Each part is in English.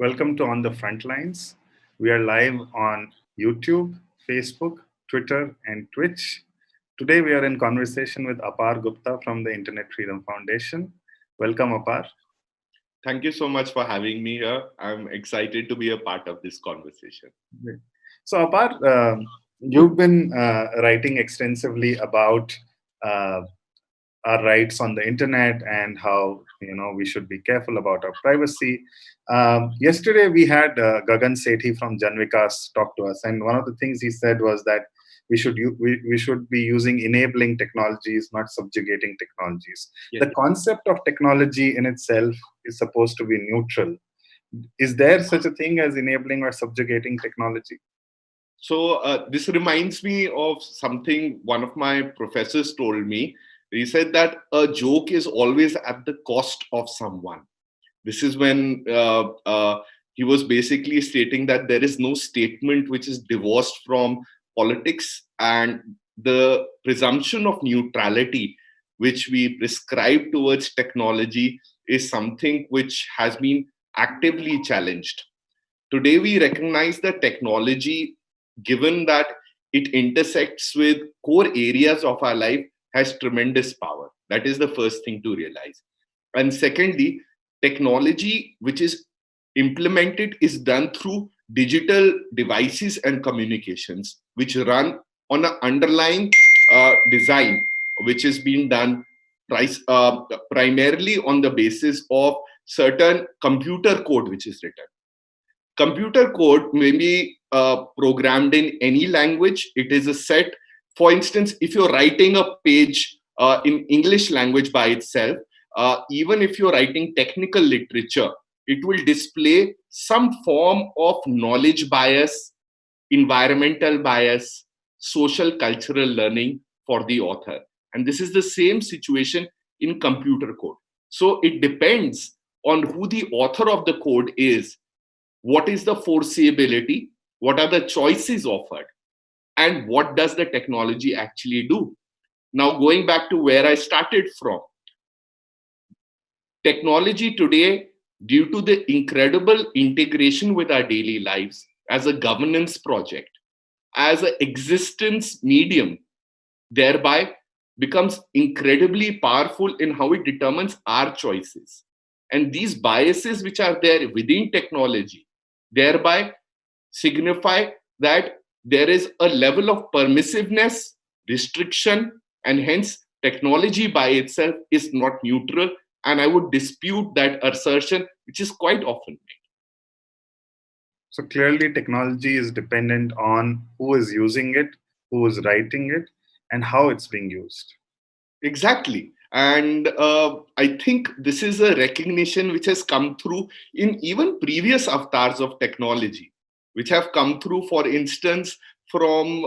Welcome to On the Front Lines. We are live on YouTube, Facebook, Twitter, and Twitch. Today we are in conversation with Apar Gupta from the Internet Freedom Foundation. Welcome, Apar. Thank you so much for having me here. I'm excited to be a part of this conversation. Great. So, Apar, you've been writing extensively about uh, our rights on the internet and how we should be careful about our privacy. Yesterday we had Gagan Sethi from Janvikas talk to us, and one of the things he said was that we should be using enabling technologies, not subjugating technologies. Yes. The concept of technology in itself is supposed to be neutral. Is there such a thing as enabling or subjugating technology? So this reminds me of something one of my professors told me. He said that a joke is always at the cost of someone. This is when he was basically stating that there is no statement which is divorced from politics, and the presumption of neutrality which we prescribe towards technology is something which has been actively challenged. Today, we recognize that technology, given that it intersects with core areas of our life, has tremendous power. That is the first thing to realize. And secondly, technology which is implemented is done through digital devices and communications, which run on an underlying design, which is being done primarily on the basis of certain computer code which is written. Computer code may be programmed in any language. It is a set. For instance, if you're writing a page in English language by itself, even if you're writing technical literature, it will display some form of knowledge bias, environmental bias, social cultural learning for the author. And this is the same situation in computer code. So it depends on who the author of the code is. What is the foreseeability? What are the choices offered? And what does the technology actually do? Now, going back to where I started from, technology today, due to the incredible integration with our daily lives as a governance project, as an existence medium, thereby becomes incredibly powerful in how it determines our choices. And these biases which are there within technology thereby signify that there is a level of permissiveness, restriction, and hence technology by itself is not neutral. And I would dispute that assertion, which is quite often made. So clearly, technology is dependent on who is using it, who is writing it, and how it's being used. Exactly. And I think this is a recognition which has come through in even previous avatars of technology, which have come through, for instance, from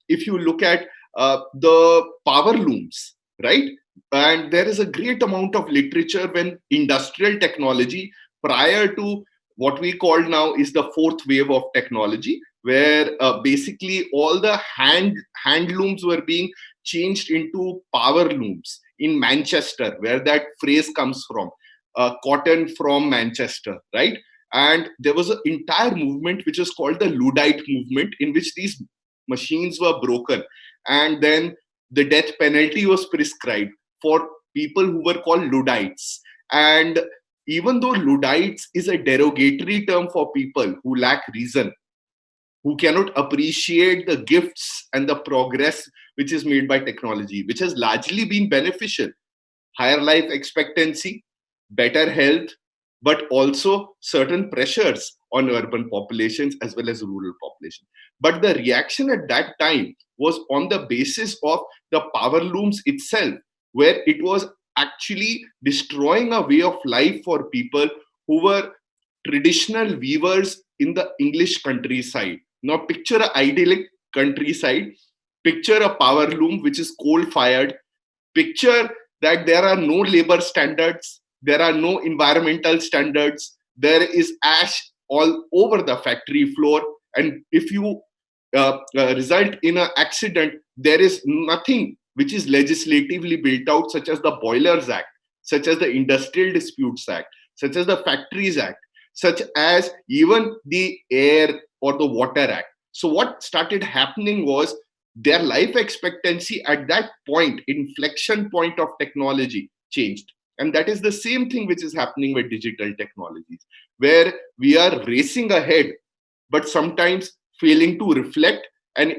if you look at the power looms, right? And there is a great amount of literature when industrial technology, prior to what we call now is the fourth wave of technology, where basically all the hand looms were being changed into power looms in Manchester, where that phrase comes from, cotton from Manchester, right? And there was an entire movement which is called the Luddite movement, in which these machines were broken. And then the death penalty was prescribed for people who were called Luddites. And even though Luddites is a derogatory term for people who lack reason, who cannot appreciate the gifts and the progress which is made by technology, which has largely been beneficial. Higher life expectancy, better health, but also certain pressures on urban populations as well as rural population. But the reaction at that time was on the basis of the power looms itself, where it was actually destroying a way of life for people who were traditional weavers in the English countryside. Now picture an idyllic countryside, picture a power loom which is coal fired, picture that there are no labor standards, there are no environmental standards, there is ash all over the factory floor, and if you result in an accident, there is nothing which is legislatively built out, such as the Boilers Act, such as the Industrial Disputes Act, such as the Factories Act. such as even the Air or the Water Act. So what started happening was their life expectancy at that point, inflection point of technology, changed. And that is the same thing which is happening with digital technologies, where we are racing ahead, but sometimes failing to reflect and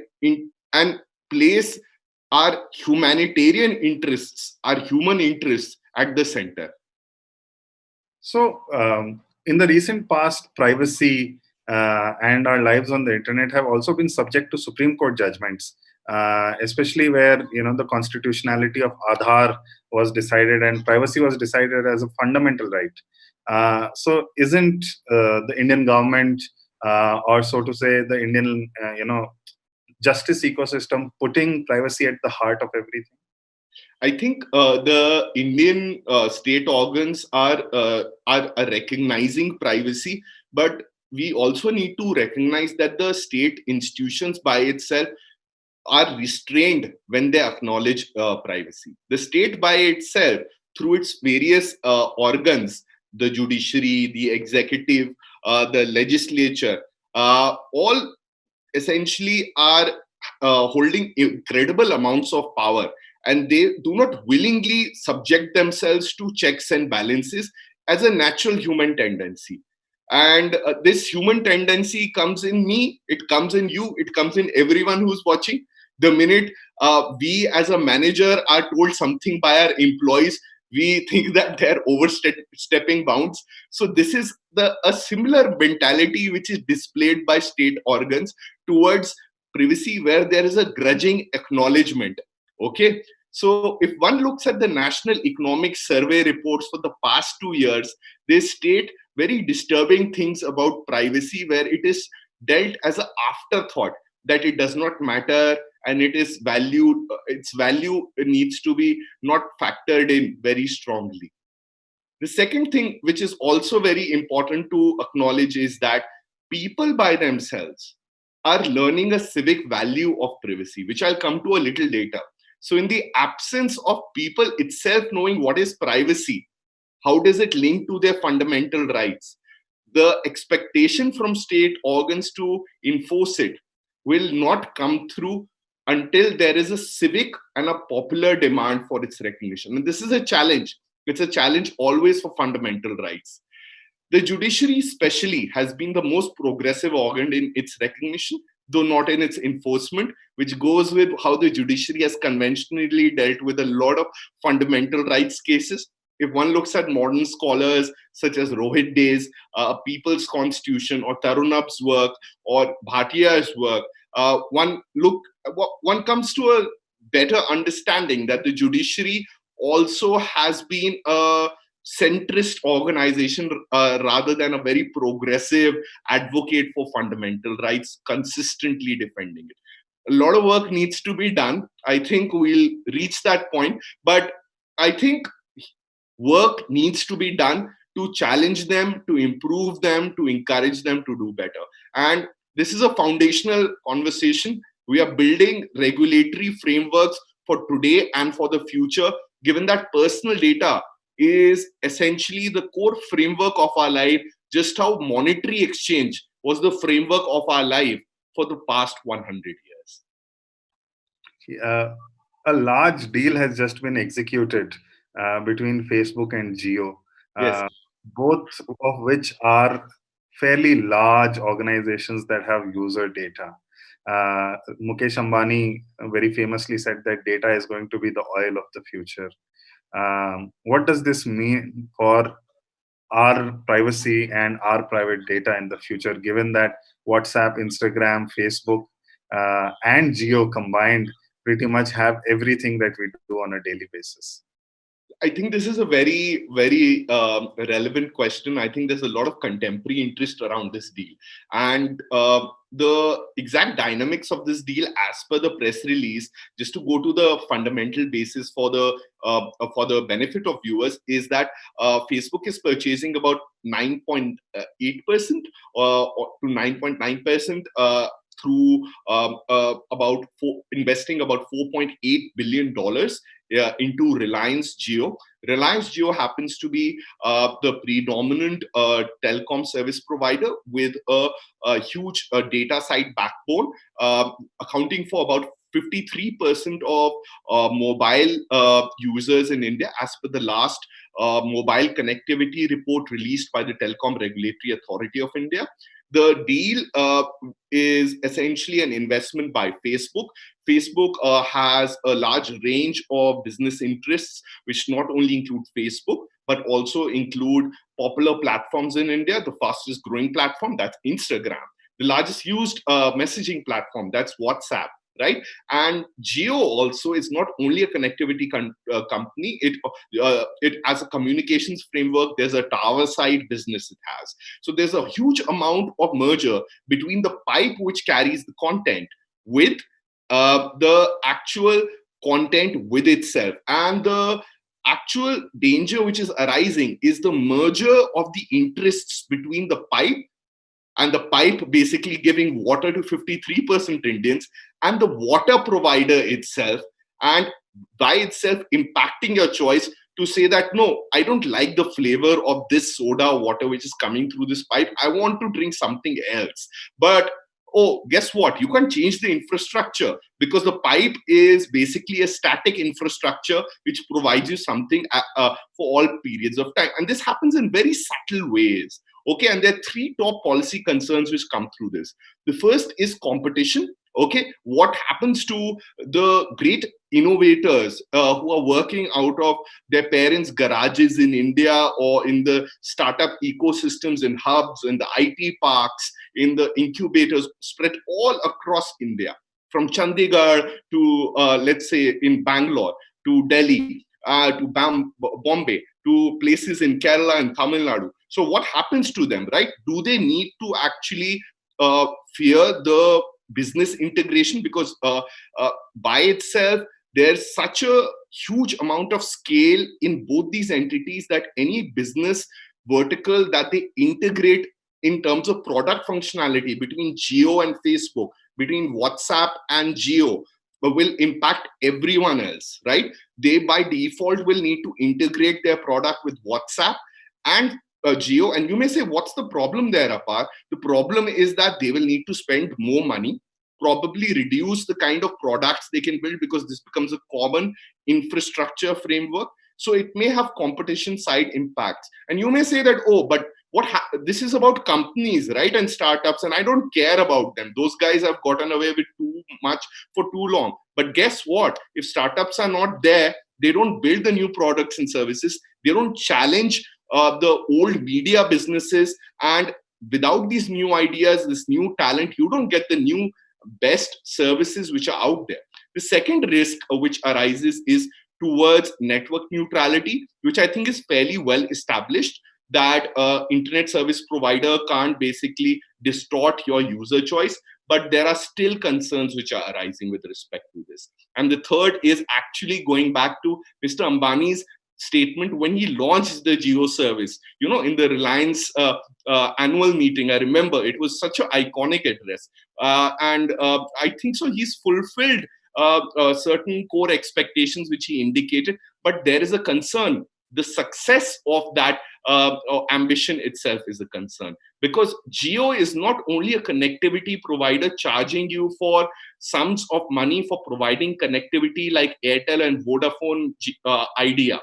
place our humanitarian interests, our human interests at the center. So, in the recent past, privacy and our lives on the internet have also been subject to Supreme Court judgments, especially where the constitutionality of Aadhaar was decided and privacy was decided as a fundamental right. So, isn't the Indian government, or so to say, the Indian justice ecosystem, putting privacy at the heart of everything? I think the Indian state organs are recognizing privacy, but we also need to recognize that the state institutions by itself are restrained when they acknowledge privacy. The state by itself, through its various organs, the judiciary, the executive, the legislature, all essentially are holding incredible amounts of power, and they do not willingly subject themselves to checks and balances as a natural human tendency. And this human tendency comes in me, it comes in you, it comes in everyone who's watching. The minute we as a manager are told something by our employees, we think that they're overstepping bounds. So this is a similar mentality which is displayed by state organs towards privacy, where there is a grudging acknowledgement. Okay, so if one looks at the National Economic Survey reports for the past 2 years, they state very disturbing things about privacy, where it is dealt as an afterthought, that it does not matter, and it is valued, its value needs to be not factored in very strongly. The second thing which is also very important to acknowledge is that people by themselves are learning a civic value of privacy, which I'll come to a little later. So in the absence of people itself knowing what is privacy, how does it link to their fundamental rights, the expectation from state organs to enforce it will not come through until there is a civic and a popular demand for its recognition. And this is a challenge. It's a challenge always for fundamental rights. The judiciary, especially, has been the most progressive organ in its recognition, though not in its enforcement, which goes with how the judiciary has conventionally dealt with a lot of fundamental rights cases. If one looks at modern scholars such as Rohit Day's People's Constitution, or Tarunab's work, or Bhatia's work, one comes to a better understanding that the judiciary also has been a centrist organization rather than a very progressive advocate for fundamental rights, consistently defending it. A lot of work needs to be done. I think we'll reach that point, but I think work needs to be done to challenge them, to improve them, to encourage them to do better. And this is a foundational conversation. We are building regulatory frameworks for today and for the future, given that personal data is essentially the core framework of our life, just how monetary exchange was the framework of our life for the past 100 years. A large deal has just been executed between Facebook and Geo, Yes. both of which are fairly large organizations that have user data. Mukesh Ambani very famously said that data is going to be the oil of the future. What does this mean for our privacy and our private data in the future, given that WhatsApp, Instagram, Facebook, and Geo combined pretty much have everything that we do on a daily basis? I think this is a very, very relevant question. I think there's a lot of contemporary interest around this deal. And the exact dynamics of this deal, as per the press release, just to go to the fundamental basis for the benefit of viewers, is that Facebook is purchasing about 9.8% to 9.9% through investing about $4.8 billion into Reliance Jio. Reliance Jio happens to be the predominant telecom service provider with a huge data side backbone, accounting for about 53% of mobile users in India, as per the last mobile connectivity report released by the Telecom Regulatory Authority of India. The deal is essentially an investment by Facebook. Facebook has a large range of business interests, which not only include Facebook, but also include popular platforms in India. The fastest growing platform, that's Instagram. The largest used messaging platform, that's WhatsApp, right? And Jio also is not only a connectivity company. It as a communications framework, there's a tower side business it has. So there's a huge amount of merger between the pipe which carries the content with the actual content with itself. And the actual danger which is arising is the merger of the interests between the pipe, and the pipe basically giving water to 53% Indians, and the water provider itself, and by itself impacting your choice to say that, no, I don't like the flavor of this soda water which is coming through this pipe. I want to drink something else. But oh, guess what? You can't change the infrastructure because the pipe is basically a static infrastructure which provides you something for all periods of time. And this happens in very subtle ways. Okay, and there are three top policy concerns which come through this. The first is competition. Okay, what happens to the great innovators who are working out of their parents' garages in India, or in the startup ecosystems, in hubs, in the IT parks, in the incubators spread all across India, from Chandigarh to, let's say, in Bangalore, to Delhi, to Bombay, to places in Kerala and Tamil Nadu. So what happens to them, right? Do they need to actually fear the business integration? Because by itself, there's such a huge amount of scale in both these entities that any business vertical that they integrate in terms of product functionality between Jio and Facebook, between WhatsApp and Jio, will impact everyone else, right? They by default will need to integrate their product with WhatsApp and Jio. And you may say, what's the problem there, Apar? The problem is that they will need to spend more money, probably reduce the kind of products they can build, because this becomes a common infrastructure framework. So it may have competition side impacts. And you may say that, oh, but this is about companies, right, and startups, and I don't care about them. Those guys have gotten away with too much for too long. But guess what? If startups are not there, they don't build the new products and services. They don't challenge the old media businesses. And without these new ideas, this new talent, you don't get the new best services which are out there. The second risk which arises is towards network neutrality, which I think is fairly well established, that internet service provider can't basically distort your user choice. But there are still concerns which are arising with respect to this. And the third is actually going back to Mr. Ambani's statement when he launched the Jio service, in the Reliance annual meeting. I remember it was such an iconic address. And I think so he's fulfilled certain core expectations which he indicated. But there is a concern. The success of that ambition itself is a concern, because Jio is not only a connectivity provider charging you for sums of money for providing connectivity like Airtel and Vodafone Idea.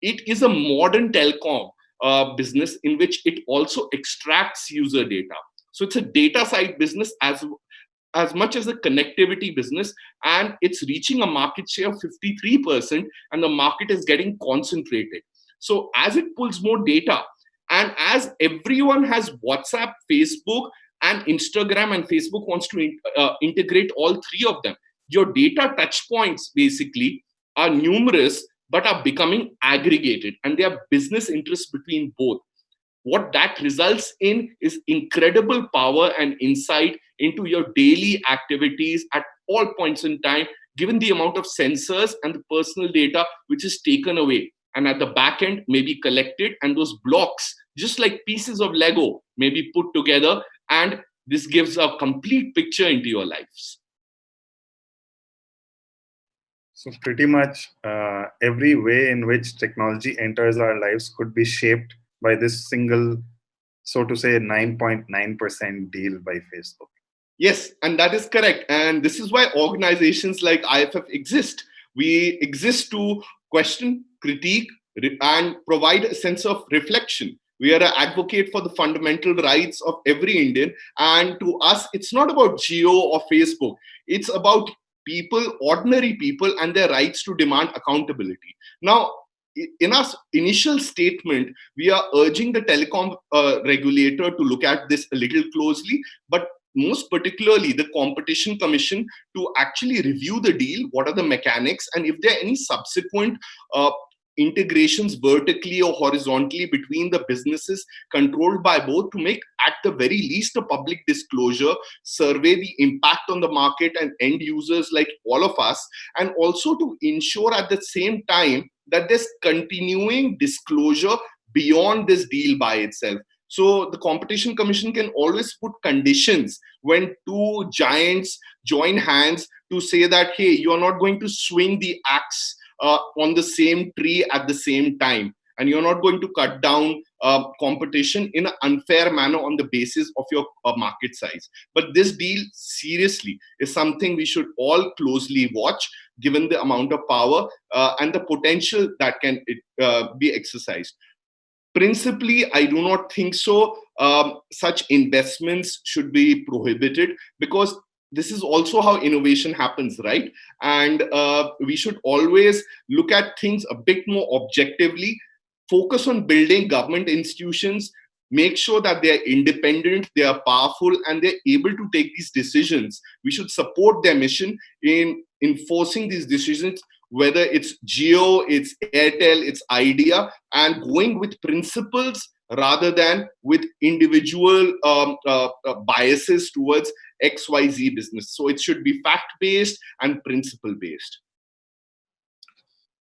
It is a modern telecom business in which it also extracts user data. So it's a data side business as much as a connectivity business, and it's reaching a market share of 53%, and the market is getting concentrated. So as it pulls more data, and as everyone has WhatsApp, Facebook, and Instagram, and Facebook wants to integrate all three of them, your data touch points basically are numerous, but are becoming aggregated, and there are business interests between both. What that results in is incredible power and insight into your daily activities at all points in time, given the amount of sensors and the personal data which is taken away, and at the back end may be collected, and those blocks, just like pieces of Lego, may be put together, and this gives a complete picture into your lives. So pretty much every way in which technology enters our lives could be shaped by this single, so to say, 9.9% deal by Facebook. Yes, and that is correct. And this is why organizations like IFF exist. We exist to question, critique, and provide a sense of reflection. We are an advocate for the fundamental rights of every Indian. And to us, it's not about Geo or Facebook, it's about people, ordinary people, and their rights to demand accountability. Now, in our initial statement, we are urging the telecom regulator to look at this a little closely, but most particularly the competition commission to actually review the deal, what are the mechanics, and if there are any subsequent integrations vertically or horizontally between the businesses controlled by both, to make at the very least a public disclosure, survey the impact on the market and end users like all of us, and also to ensure at the same time that there's continuing disclosure beyond this deal by itself. So the competition commission can always put conditions when two giants join hands to say that, hey, you're not going to swing the axe on the same tree at the same time, and you're not going to cut down competition in an unfair manner on the basis of your market size. But this deal, seriously, is something we should all closely watch, given the amount of power and the potential that can be exercised. Principally, I do not think so. Such investments should be prohibited, because this is also how innovation happens, right? And we should always look at things a bit more objectively, focus on building government institutions, make sure that they are independent, they are powerful, and they're able to take these decisions. We should support their mission in enforcing these decisions, whether it's Geo, it's Airtel, it's Idea, and going with principles rather than with individual biases towards XYZ business. So it should be fact-based and principle-based.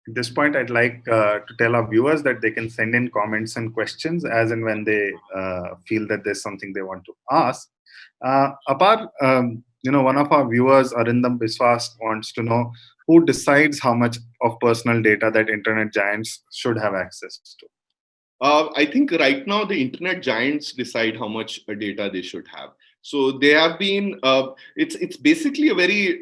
At this point, I'd like to tell our viewers that they can send in comments and questions as and when they feel that there's something they want to ask. Apar, one of our viewers, Arindam Biswas, wants to know who decides how much of personal data that internet giants should have access to. I think right now the internet giants decide how much data they should have. So they have been. It's basically a very.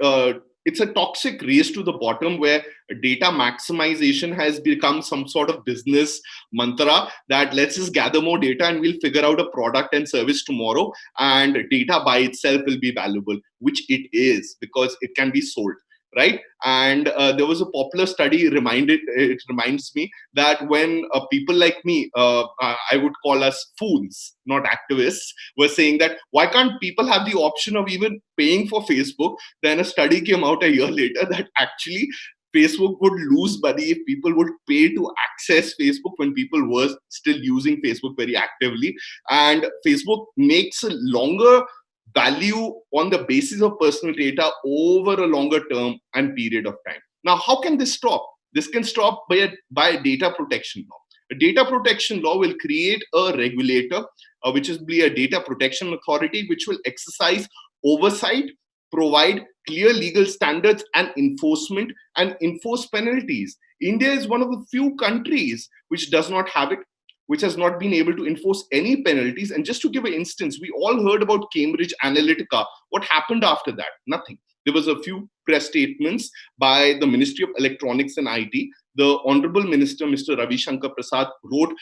It's a toxic race to the bottom, where data maximization has become some sort of business mantra that let's just gather more data and we'll figure out a product and service tomorrow, and data by itself will be valuable, which it is, because it can be sold, right? And there was a popular study, it reminds me that when people like me, I would call us fools, not activists, were saying that why can't people have the option of even paying for Facebook? Then a study came out a year later that actually Facebook would lose money if people would pay to access Facebook when people were still using Facebook very actively. And Facebook makes a longer value on the basis of personal data over a longer term and period of time. Now, how can this stop? This can stop by a data protection law. A data protection law will create a regulator, which is a data protection authority, which will exercise oversight, provide clear legal standards and enforcement, and enforce penalties. India is one of the few countries which does not have it, which has not been able to enforce any penalties. And just to give an instance, we all heard about Cambridge Analytica. What happened after that? Nothing. There was a few press statements by the Ministry of Electronics and IT. The Honorable Minister, Mr. Ravi Shankar Prasad, wrote,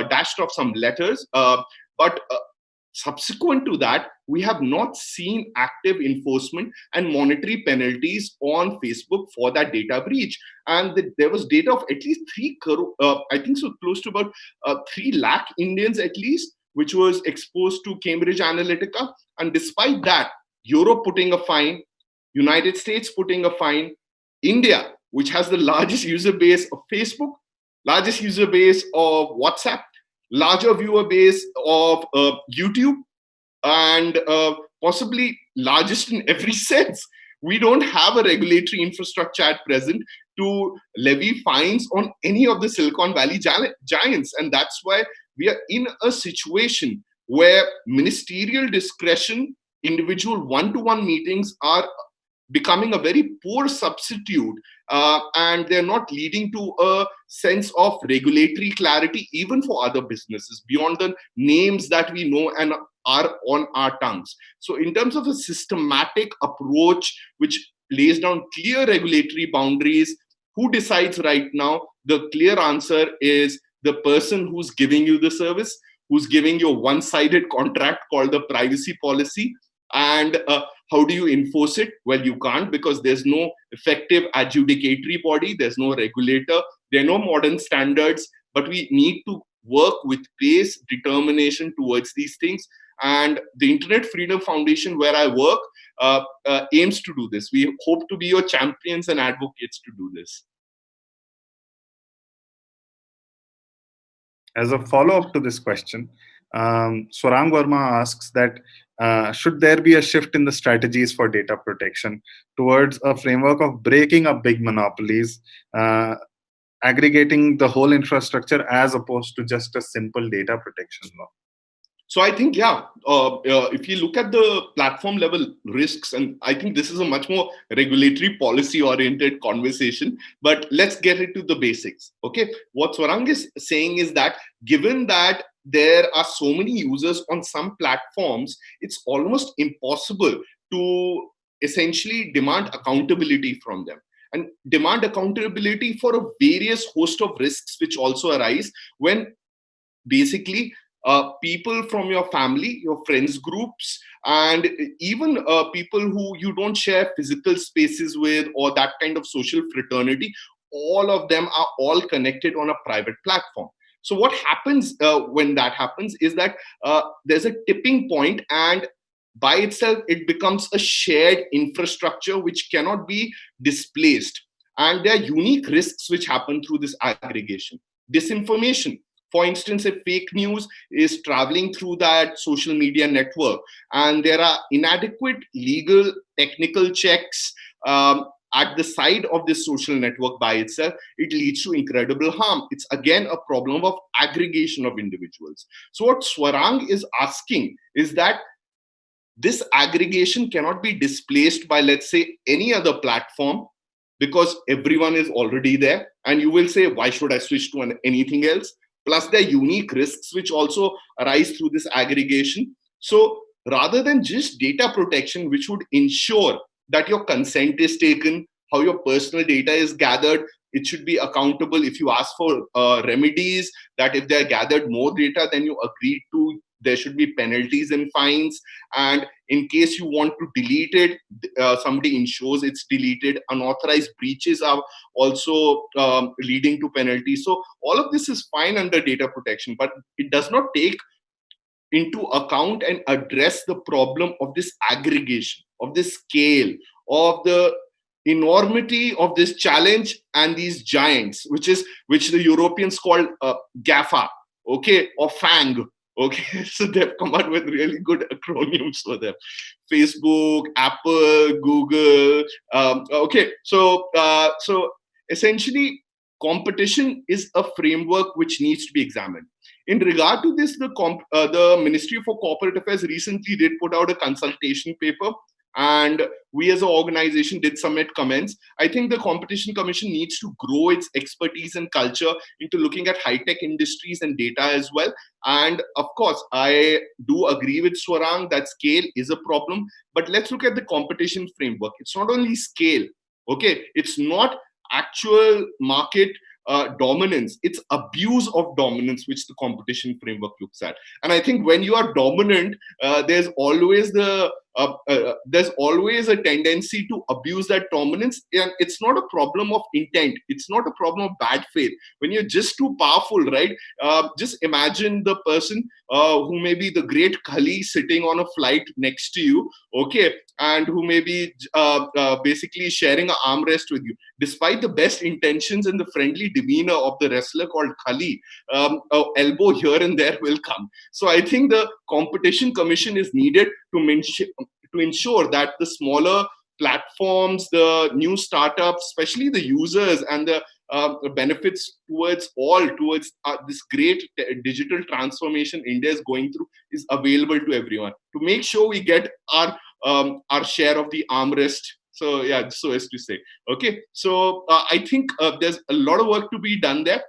dashed off some letters, but subsequent to that, we have not seen active enforcement and monetary penalties on Facebook for that data breach. And there was data of at least 3 crore, I think so, close to about 3 lakh Indians at least, which was exposed to Cambridge Analytica. And despite that, Europe putting a fine, United States putting a fine, India, which has the largest user base of Facebook, largest user base of WhatsApp, larger viewer base of YouTube, and possibly largest in every sense. We don't have a regulatory infrastructure at present to levy fines on any of the Silicon Valley giants. And that's why we are in a situation where ministerial discretion, individual one-to-one meetings are becoming a very poor substitute, and they're not leading to a sense of regulatory clarity even for other businesses beyond the names that we know and are on our tongues. So in terms of a systematic approach which lays down clear regulatory boundaries, who decides right now? The clear answer is the person who's giving you the service, who's giving you a one-sided contract called the privacy policy. And how do you enforce it? Well, you can't, because there's no effective adjudicatory body, there's no regulator, there are no modern standards, but we need to work with pace, determination towards these things. And the Internet Freedom Foundation, where I work, aims to do this. We hope to be your champions and advocates to do this. As a follow-up to this question, Swarang Verma asks that should there be a shift in the strategies for data protection towards a framework of breaking up big monopolies, aggregating the whole infrastructure as opposed to just a simple data protection law? So I think, if you look at the platform level risks, and I think this is a much more regulatory policy oriented conversation, but let's get into the basics. Okay. What Swarang is saying is that given that there are so many users on some platforms, it's almost impossible to essentially demand accountability from them, and demand accountability for a various host of risks which also arise when basically people from your family, your friends groups, and even people who you don't share physical spaces with or that kind of social fraternity, all of them are all connected on a private platform. So what happens when that happens is that there's a tipping point, and by itself it becomes a shared infrastructure which cannot be displaced. And there are unique risks which happen through this aggregation. Disinformation, for instance, if fake news is traveling through that social media network and there are inadequate legal technical checks at the side of this social network by itself, it leads to incredible harm. It's again a problem of aggregation of individuals. So what Swarang is asking is that this aggregation cannot be displaced by, let's say, any other platform, because everyone is already there. And you will say, why should I switch to anything else? Plus, there are unique risks which also arise through this aggregation. So rather than just data protection, which would ensure that your consent is taken, how your personal data is gathered, it should be accountable. If you ask for remedies, that if they're gathered more data than you agreed to, there should be penalties and fines. And in case you want to delete it, somebody ensures it's deleted. Unauthorized breaches are also leading to penalties. So all of this is fine under data protection, but it does not take into account and address the problem of this aggregation, of this scale, of the enormity of this challenge and these giants, which the Europeans call GAFA, okay, or FANG. Okay, so they've come out with really good acronyms for them: Facebook, Apple, Google. Okay, so essentially, competition is a framework which needs to be examined. In regard to this, the Ministry for Corporate Affairs recently did put out a consultation paper, and we as an organization did submit comments. I think the Competition Commission needs to grow its expertise and culture into looking at high-tech industries and data as well. And of course, I do agree with Swarang that scale is a problem, but let's look at the competition framework. It's not only scale, okay? It's not actual market dominance, it's abuse of dominance, which the competition framework looks at. And I think when you are dominant, there's always a tendency to abuse that dominance. And it's not a problem of intent, it's not a problem of bad faith. When you're just too powerful, right? Just imagine the person who may be the great Kali sitting on a flight next to you, okay, and who may be basically sharing an armrest with you. Despite the best intentions and the friendly demeanor of the wrestler called Kali, elbow here and there will come. So I think the Competition Commission is needed to ensure that the smaller platforms, the new startups, especially the users and the benefits towards this great digital transformation India is going through, is available to everyone, to make sure we get our share of the armrest So yeah, so as to say. Okay, so I think there's a lot of work to be done there.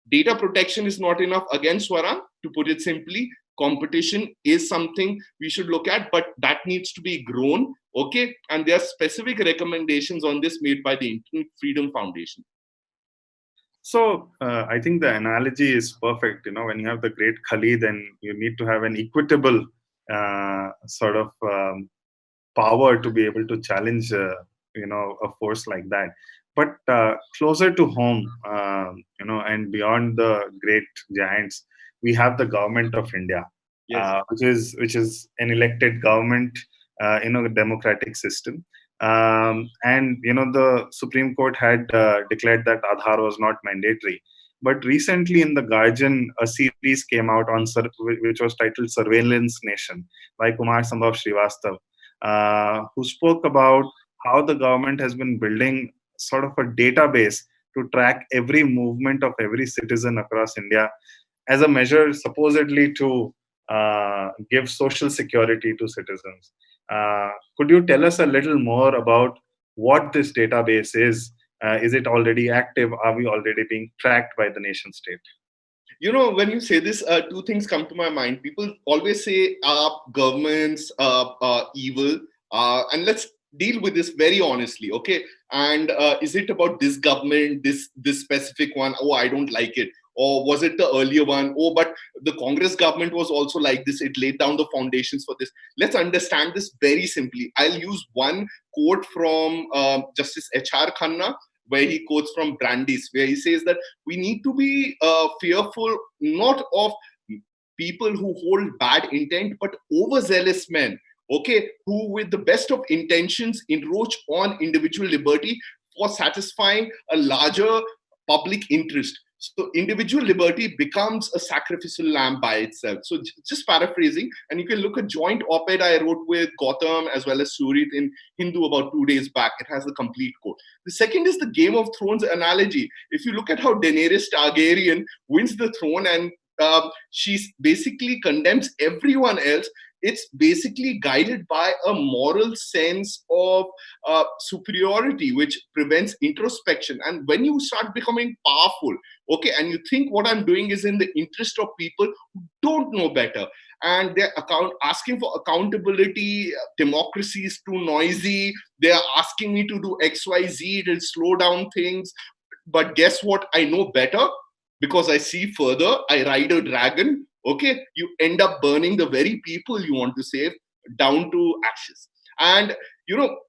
Data protection is not enough. Again, Swaran, to put it simply, competition is something we should look at, but that needs to be grown. Okay, and there are specific recommendations on this made by the Internet Freedom Foundation. So I think the analogy is perfect. When you have the great Khali, then you need to have an equitable sort of power to be able to challenge, a force like that. But closer to home, and beyond the great giants, we have the government of India, Yes. which is an elected government in a democratic system. And the Supreme Court had declared that Aadhaar was not mandatory. But recently, in the Guardian, a series came out which was titled "Surveillance Nation" by Kumar Sambhav Srivastav, who spoke about how the government has been building sort of a database to track every movement of every citizen across India as a measure supposedly to give social security to citizens. Could you tell us a little more about what this database is? Is it already active? Are we already being tracked by the nation state? When you say this, two things come to my mind. People always say governments evil, and let's deal with this very honestly, okay? And is it about this government, this specific one? Oh, I don't like it. Or was it the earlier one? Oh, but the Congress government was also like this. It laid down the foundations for this. Let's understand this very simply. I'll use one quote from Justice H.R. Khanna, where he quotes from Brandeis, where he says that we need to be fearful not of people who hold bad intent, but overzealous men, okay, who with the best of intentions encroach on individual liberty for satisfying a larger public interest. So individual liberty becomes a sacrificial lamb by itself. So just paraphrasing, and you can look at joint op-ed I wrote with Gautam as well as Surit in Hindu about 2 days back. It has the complete quote. The second is the Game of Thrones analogy. If you look at how Daenerys Targaryen wins the throne and she basically condemns everyone else, it's basically guided by a moral sense of superiority, which prevents introspection. And when you start becoming powerful, okay, and you think what I'm doing is in the interest of people who don't know better, and they're asking for accountability, democracy is too noisy, they're asking me to do XYZ, it'll slow down things. But guess what? I know better because I see further. I ride a dragon. Okay, you end up burning the very people you want to save down to ashes. And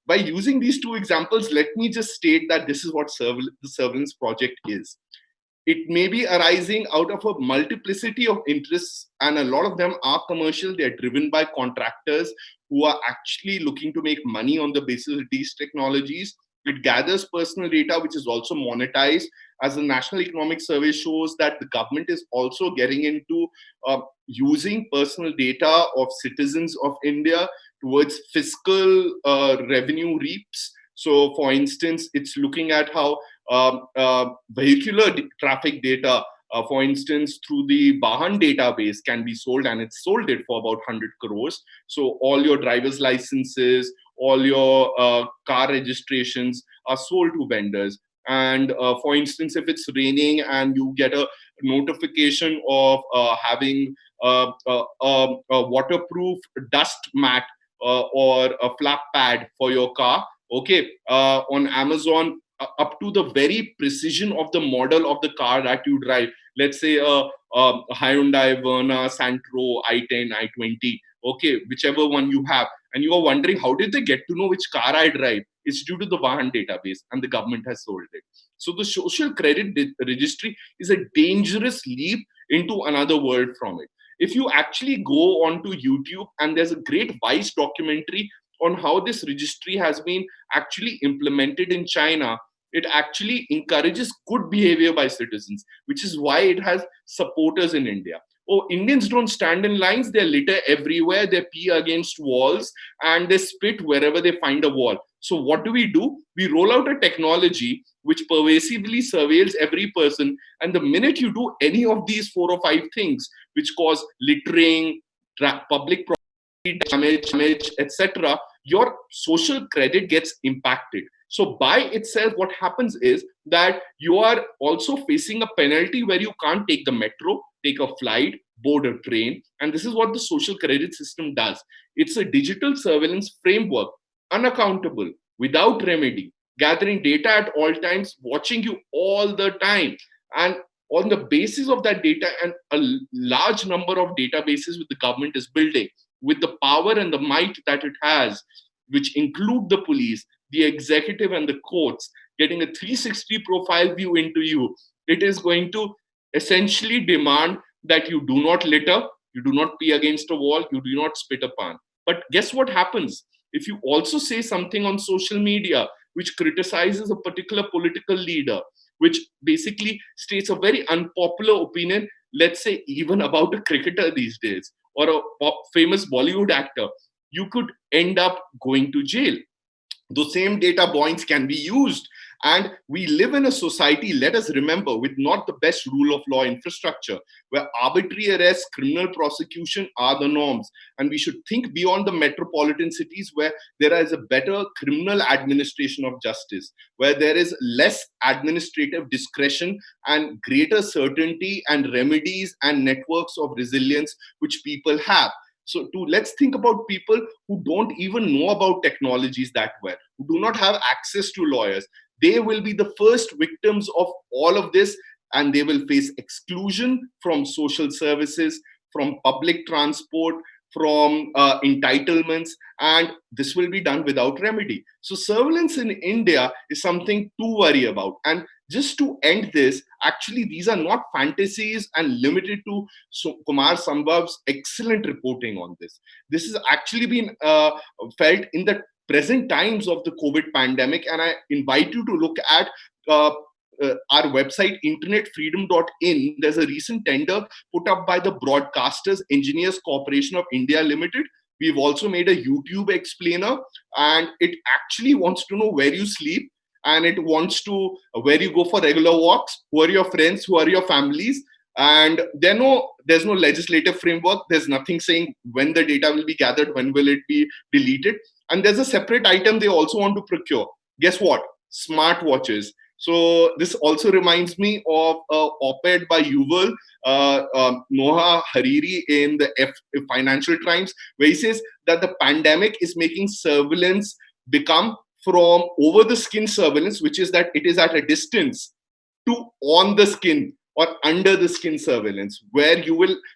by using these two examples, let me just state that this is what the surveillance project is. It may be arising out of a multiplicity of interests, and a lot of them are commercial. They're driven by contractors who are actually looking to make money on the basis of these technologies. It gathers personal data, which is also monetized. As the National Economic Survey shows, that the government is also getting into using personal data of citizens of India towards fiscal revenue reaps. So, for instance, it's looking at how vehicular traffic data, for instance, through the Bahan database can be sold, and it's sold it for about 100 crores. So all your driver's licenses, all your car registrations are sold to vendors. And for instance, if it's raining and you get a notification of having a waterproof dust mat or a flap pad for your car, okay, on Amazon, up to the very precision of the model of the car that you drive. Let's say a Hyundai Verna, Santro, i10, i20, okay, whichever one you have, and you are wondering how did they get to know which car I drive? It's due to the Vahan database, and the government has sold it. So the social credit registry is a dangerous leap into another world from it. If you actually go onto YouTube, and there's a great Vice documentary on how this registry has been actually implemented in China, it actually encourages good behavior by citizens, which is why it has supporters in India. Oh, Indians don't stand in lines, they litter everywhere, they pee against walls, and they spit wherever they find a wall. So what do? We roll out a technology which pervasively surveils every person, and the minute you do any of these 4 or 5 things, which cause littering, public property damage, etc., your social credit gets impacted. So by itself, what happens is that you are also facing a penalty where you can't take the metro, take a flight, board a train. And this is what the social credit system does. It's a digital surveillance framework, unaccountable, without remedy, gathering data at all times, watching you all the time. And on the basis of that data, and a large number of databases which the government is building, with the power and the might that it has, which include the police, the executive, and the courts, getting a 360 profile view into you, it is going to essentially demand that you do not litter, you do not pee against a wall, you do not spit a pan. But guess what happens? If you also say something on social media which criticizes a particular political leader, which basically states a very unpopular opinion, let's say even about a cricketer these days or a famous Bollywood actor, you could end up going to jail. Those same data points can be used. And we live in a society, let us remember, with not the best rule of law infrastructure, where arbitrary arrest, criminal prosecution are the norms. And we should think beyond the metropolitan cities where there is a better criminal administration of justice, where there is less administrative discretion and greater certainty and remedies and networks of resilience which people have. So let's think about people who don't even know about technologies that well, who do not have access to lawyers. They will be the first victims of all of this, and they will face exclusion from social services, from public transport, from entitlements, and this will be done without remedy. So surveillance in India is something to worry about. And just to end this, actually, these are not fantasies and limited to Kumar Sambhav's excellent reporting on this. This has actually been felt in the present times of the COVID pandemic. And I invite you to look at our website, internetfreedom.in. There's a recent tender put up by the Broadcasters Engineers Corporation of India Limited. We've also made a YouTube explainer, and it actually wants to know where you sleep, and it wants to where you go for regular walks, who are your friends, who are your families. And there's no legislative framework. There's nothing saying when the data will be gathered, when will it be deleted. And there's a separate item they also want to procure. Guess what? Smartwatches. So this also reminds me of an op-ed by Yuval Noah Hariri in the Financial Times, where he says that the pandemic is making surveillance become from over the skin surveillance, which is that it is at a distance, to on the skin or under the skin surveillance, where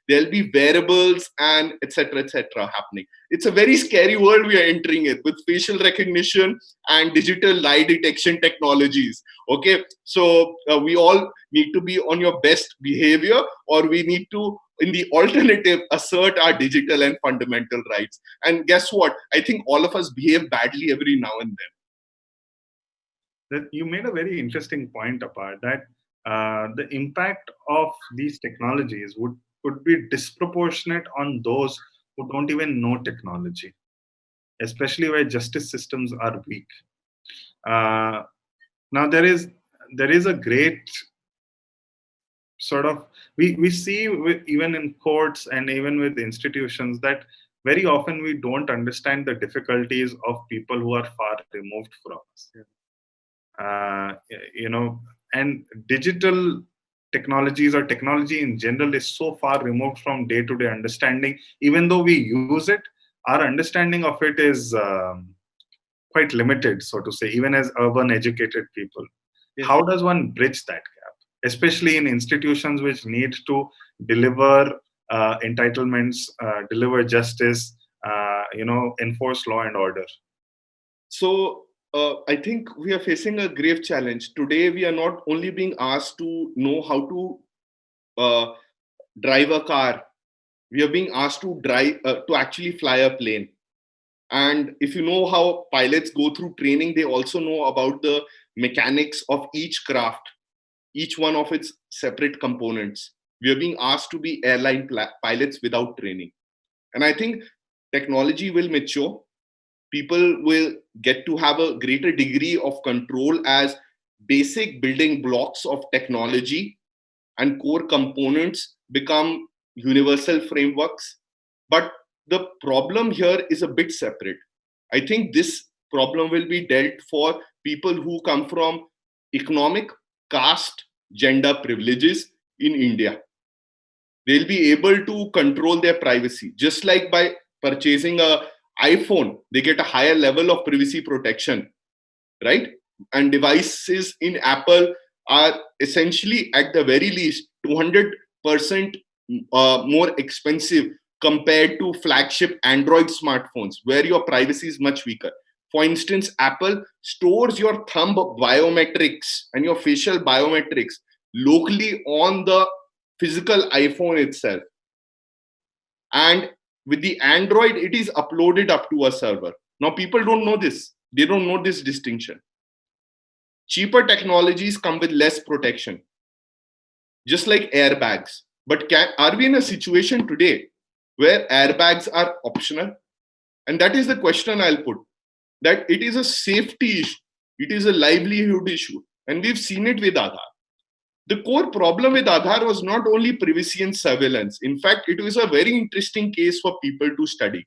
there'll be wearables and etc happening. It's a very scary world we are entering it, with facial recognition and digital lie detection technologies. Okay, so we all need to be on your best behavior, or we need to, in the alternative, assert our digital and fundamental rights. And guess what? I think all of us behave badly every now and then. That you made a very interesting point, Apar, that the impact of these technologies could be disproportionate on those who don't even know technology, especially where justice systems are weak. Now there is a great sort of we see even in courts and even with institutions that very often we don't understand the difficulties of people who are far removed from us. And digital technologies or technology in general is so far removed from day-to-day understanding. Even though we use it, our understanding of it is quite limited, so to say, even as urban educated people. Yeah. How does one bridge that gap, especially in institutions which need to deliver entitlements, deliver justice, enforce law and order? So I think we are facing a grave challenge. Today, we are not only being asked to know how to drive a car, we are being asked to actually fly a plane. And if you know how pilots go through training, they also know about the mechanics of each craft, each one of its separate components. We are being asked to be airline pilots without training. And I think technology will mature. People will get to have a greater degree of control as basic building blocks of technology and core components become universal frameworks. But the problem here is a bit separate. I think this problem will be dealt for people who come from economic, caste, gender privileges in India. They'll be able to control their privacy. Just like by purchasing a iPhone, they get a higher level of privacy protection, right? And devices in Apple are essentially, at the very least, 200% more expensive compared to flagship Android smartphones, where your privacy is much weaker. For instance, Apple stores your thumb biometrics and your facial biometrics locally on the physical iPhone itself. And with the Android, it is uploaded up to a server. Now, people don't know this. They don't know this distinction. Cheaper technologies come with less protection, just like airbags. But are we in a situation today where airbags are optional? And that is the question I'll put. That it is a safety issue, it is a livelihood issue. And we've seen it with Aadhaar. The core problem with Aadhaar was not only privacy and surveillance. In fact, it was a very interesting case for people to study,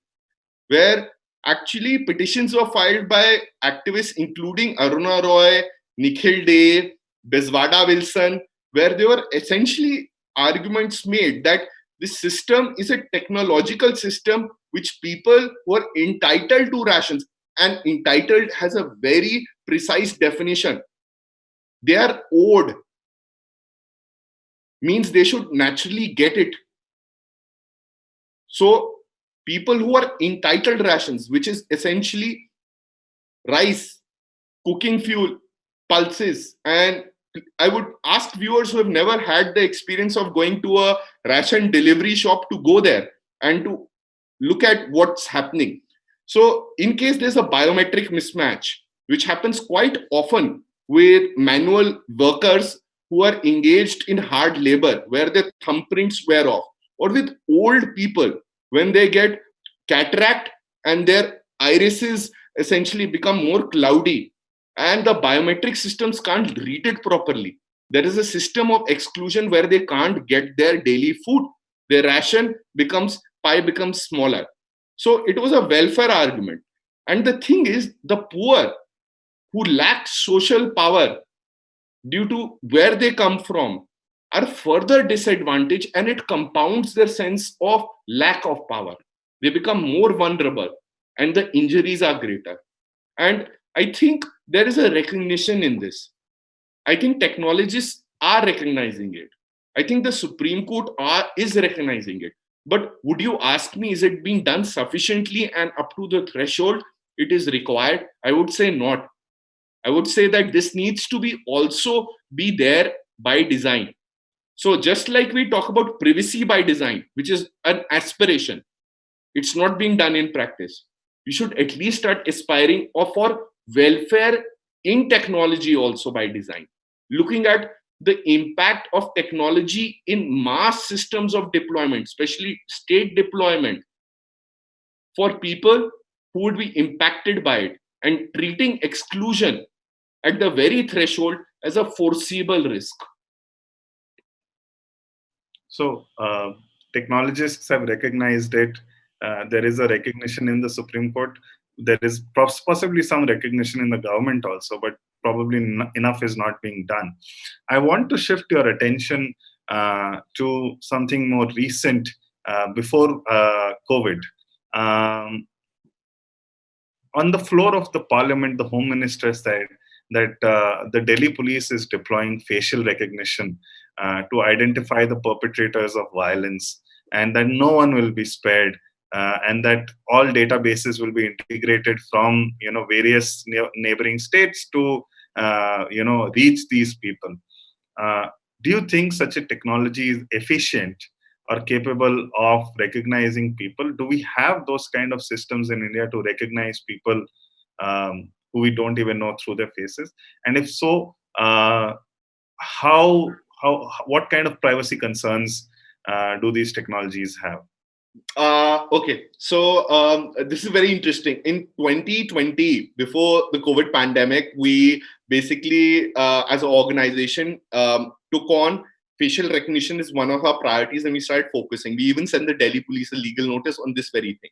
where actually petitions were filed by activists including Aruna Roy, Nikhil Dey, Bezwada Wilson, where there were essentially arguments made that this system is a technological system which people who are entitled to rations, and entitled has a very precise definition. They are owed, means they should naturally get it. So people who are entitled rations, which is essentially rice, cooking fuel, pulses, and I would ask viewers who have never had the experience of going to a ration delivery shop to go there and to look at what's happening. So in case there's a biometric mismatch, which happens quite often with manual workers who are engaged in hard labor, where their thumbprints wear off, or with old people when they get cataract and their irises essentially become more cloudy, and the biometric systems can't read it properly. There is a system of exclusion where they can't get their daily food. Their ration pie becomes smaller. So it was a welfare argument. And the thing is, the poor who lack social power due to where they come from are further disadvantaged, and it compounds their sense of lack of power. They become more vulnerable and the injuries are greater. And I think there is a recognition in this. I think technologists are recognizing it. I think the Supreme Court is recognizing it. But would you ask me, is it being done sufficiently and up to the threshold it is required? I would say not. I would say that this needs to be also be there by design. So just like we talk about privacy by design, which is an aspiration, it's not being done in practice. You should at least start aspiring for welfare in technology also by design. Looking at the impact of technology in mass systems of deployment, especially state deployment, for people who would be impacted by it, and treating exclusion at the very threshold as a foreseeable risk. So technologists have recognized it. There is a recognition in the Supreme Court. There is possibly some recognition in the government also, but probably enough is not being done. I want to shift your attention to something more recent before COVID. On the floor of the parliament, the Home Minister said that the Delhi police is deploying facial recognition to identify the perpetrators of violence, and that no one will be spared, and that all databases will be integrated from various neighboring states to reach these people. Do you think such a technology is efficient or capable of recognizing people? Do we have those kind of systems in India to recognize people who we don't even know through their faces? And if so, what kind of privacy concerns do these technologies have? Okay, so this is very interesting. In 2020, before the COVID pandemic, we basically, as an organization, took on facial recognition as one of our priorities, and we started focusing. We even sent the Delhi police a legal notice on this very thing.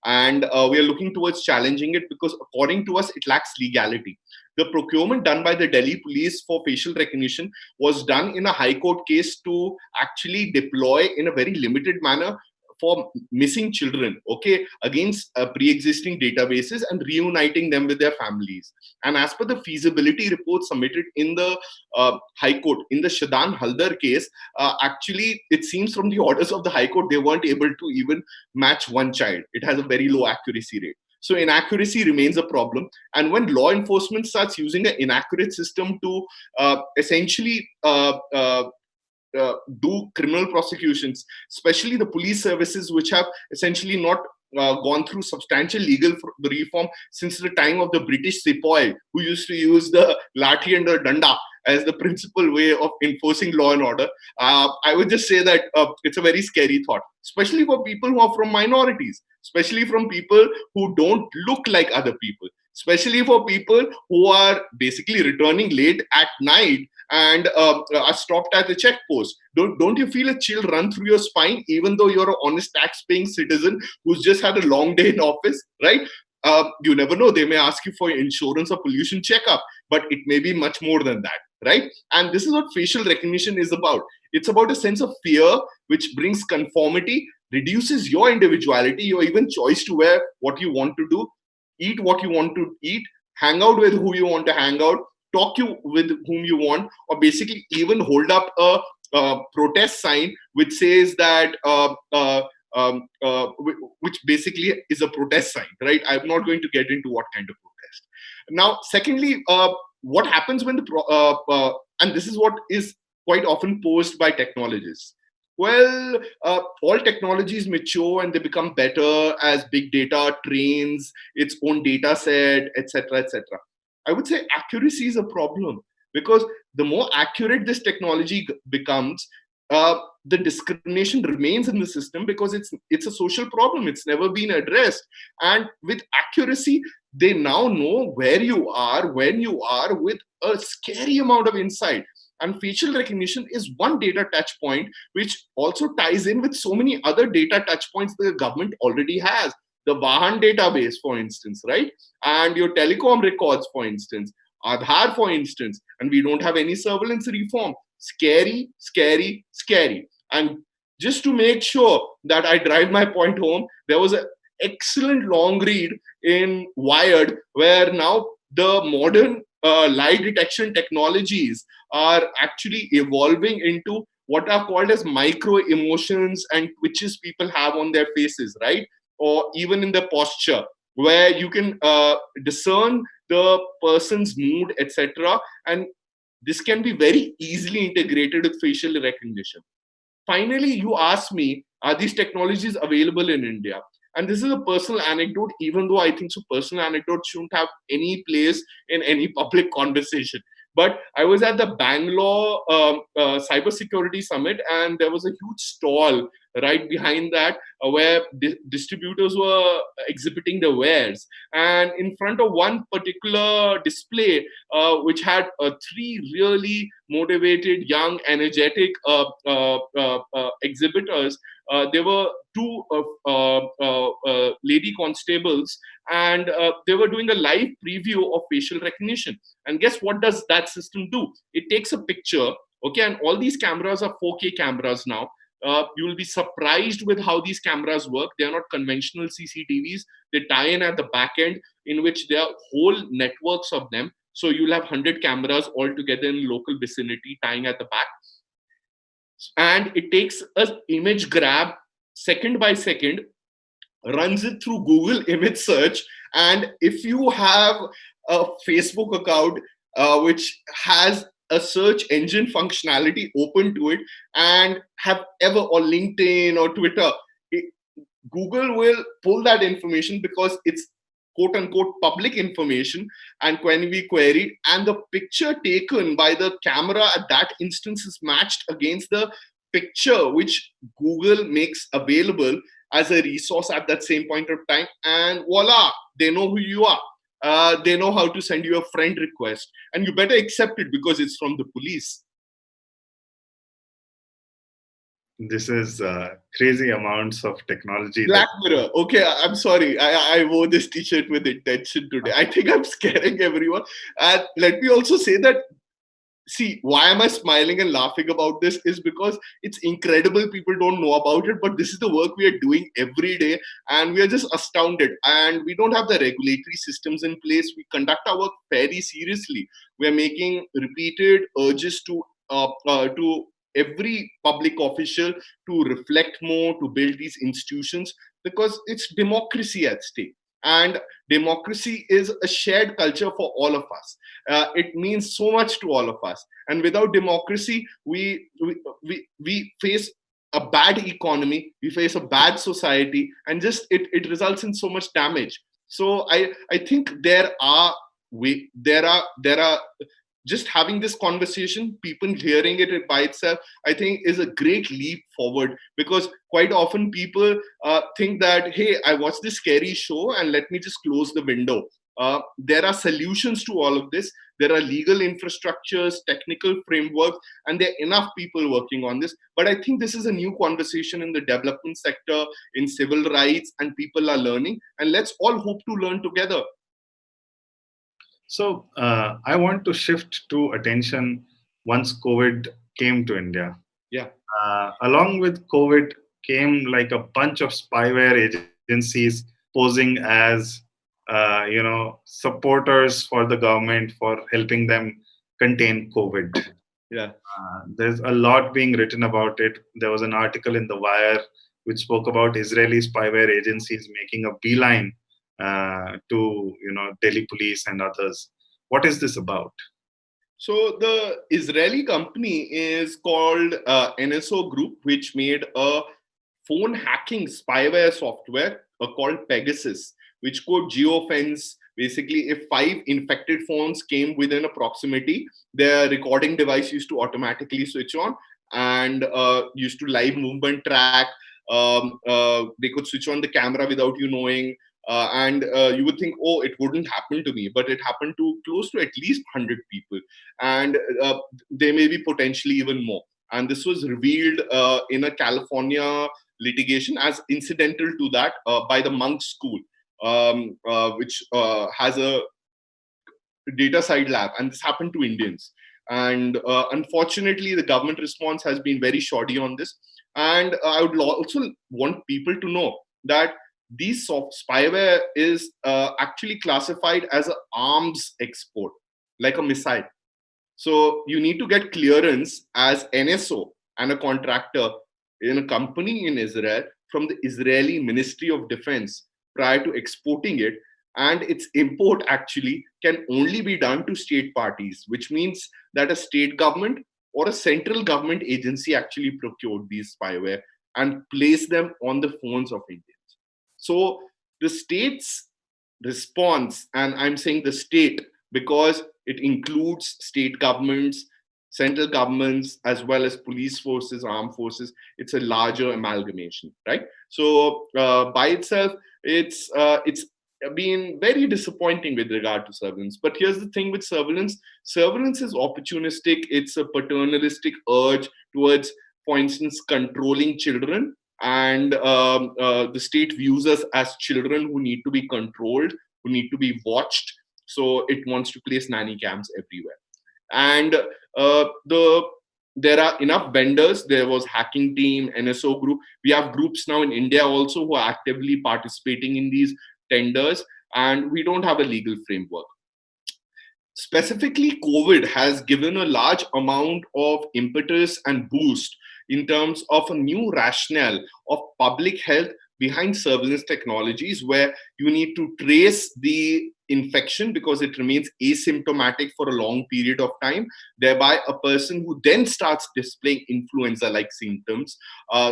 And we are looking towards challenging it because, according to us, it lacks legality. The procurement done by the Delhi police for facial recognition was done in a high court case to actually deploy in a very limited manner for missing children, okay, against pre-existing databases and reuniting them with their families. And as per the feasibility report submitted in the High Court, in the Shadan Haldar case, actually, it seems from the orders of the High Court, they weren't able to even match one child. It has a very low accuracy rate. So inaccuracy remains a problem. And when law enforcement starts using an inaccurate system to essentially do criminal prosecutions, especially the police services, which have essentially not gone through substantial legal reform since the time of the British sepoy, who used to use the lathi and the danda as the principal way of enforcing law and order. I would just say that it's a very scary thought, especially for people who are from minorities, especially from people who don't look like other people, especially for people who are basically returning late at night and are stopped at the checkpost. Don't you feel a chill run through your spine, even though you're an honest tax-paying citizen who's just had a long day in office, right? You never know. They may ask you for insurance or pollution checkup, but it may be much more than that, right? And this is what facial recognition is about. It's about a sense of fear, which brings conformity, reduces your individuality, your even choice to wear what you want to do, eat what you want to eat, hang out with who you want to hang out, talk you with whom you want, or basically even hold up a protest sign which says that which basically is a protest sign, right? I'm not going to get into what kind of protest. Now, secondly, what happens when and this is what is quite often posed by technologists. Well, all technologies mature and they become better as big data trains its own data set, etc., etc. I would say accuracy is a problem, because the more accurate this technology becomes, the discrimination remains in the system, because it's a social problem. It's never been addressed. And with accuracy, they now know where you are, when you are, with a scary amount of insight. And facial recognition is one data touch point, which also ties in with so many other data touch points the government already has. The Vahan database, for instance, right? And your telecom records, for instance, Aadhaar, for instance, and we don't have any surveillance reform. Scary, scary, scary. And just to make sure that I drive my point home, there was an excellent long read in Wired, where now the modern lie detection technologies are actually evolving into what are called as micro emotions and twitches people have on their faces, right? Or even in the posture, where you can discern the person's mood, etc. And this can be very easily integrated with facial recognition. Finally, you asked me, are these technologies available in India? And this is a personal anecdote, even though I think so personal anecdotes shouldn't have any place in any public conversation. But I was at the Bangalore Cybersecurity Summit, and there was a huge stall right behind that where distributors were exhibiting their wares. And in front of one particular display, which had three really motivated, young, energetic exhibitors, there were two lady constables, and they were doing a live preview of facial recognition. And guess what does that system do? It takes a picture, okay, and all these cameras are 4K cameras now. You will be surprised with how these cameras work. They are not conventional CCTVs. They tie in at the back end, in which there are whole networks of them. So you'll have 100 cameras all together in local vicinity tying at the back. And it takes an image grab second by second, runs it through Google image search. And if you have a Facebook account which has a search engine functionality open to it, and have ever, or LinkedIn or Twitter, Google will pull that information because it's quote unquote public information and can be queried, and the picture taken by the camera at that instance is matched against the picture which Google makes available as a resource at that same point of time, and voila, they know who you are. They know how to send you a friend request, and you better accept it because it's from the police. This is crazy amounts of technology that. Black Mirror. Okay, I'm sorry. I wore this t-shirt with intention today. I think I'm scaring everyone. And let me also say that, see, why am I smiling and laughing about this is because it's incredible people don't know about it, but this is the work we are doing every day, and we are just astounded. And we don't have the regulatory systems in place. We conduct our work very seriously. We are making repeated urges to every public official to reflect more, to build these institutions, because it's democracy at stake. And democracy is a shared culture for all of us. It means so much to all of us. And without democracy, we face a bad economy, we face a bad society, and just it results in so much damage. So I think there are just having this conversation, people hearing it by itself, I think is a great leap forward, because quite often people think that, hey, I watched this scary show and let me just close the window. There are solutions to all of this. There are legal infrastructures, technical frameworks, and there are enough people working on this. But I think this is a new conversation in the development sector, in civil rights, and people are learning. And let's all hope to learn together. So I want to shift to attention once COVID came to India. Yeah. Along with COVID came like a bunch of spyware agencies posing as supporters for the government for helping them contain COVID. Yeah. There's a lot being written about it. There was an article in The Wire which spoke about Israeli spyware agencies making a beeline to Delhi police and others. What is this about? So the Israeli company is called NSO Group, which made a phone hacking spyware software called Pegasus, which could geofence. Basically, if 5 infected phones came within a proximity, their recording device used to automatically switch on and used to live movement track. They could switch on the camera without you knowing. And you would think, oh, it wouldn't happen to me, but it happened to close to at least 100 people. And there may be potentially even more. And this was revealed in a California litigation as incidental to that by the Monk School, which has a data side lab, and this happened to Indians. And unfortunately, the government response has been very shoddy on this. And I would also want people to know that these soft spyware is actually classified as an arms export, like a missile. So you need to get clearance as NSO and a contractor in a company in Israel from the Israeli Ministry of Defense prior to exporting it. And its import actually can only be done to state parties, which means that a state government or a central government agency actually procured these spyware and placed them on the phones of Indians. So the state's response, and I'm saying the state because it includes state governments, central governments, as well as police forces, armed forces. It's a larger amalgamation, right? So by itself, it's been very disappointing with regard to surveillance. But here's the thing with surveillance: surveillance is opportunistic. It's a paternalistic urge towards, for instance, controlling children. And the state views us as children who need to be controlled, who need to be watched. So it wants to place nanny cams everywhere. And there are enough vendors. There was hacking team, NSO group. We have groups now in India also who are actively participating in these tenders, and we don't have a legal framework. Specifically, COVID has given a large amount of impetus and boost in terms of a new rationale of public health behind surveillance technologies, where you need to trace the infection because it remains asymptomatic for a long period of time. Thereby, a person who then starts displaying influenza like symptoms,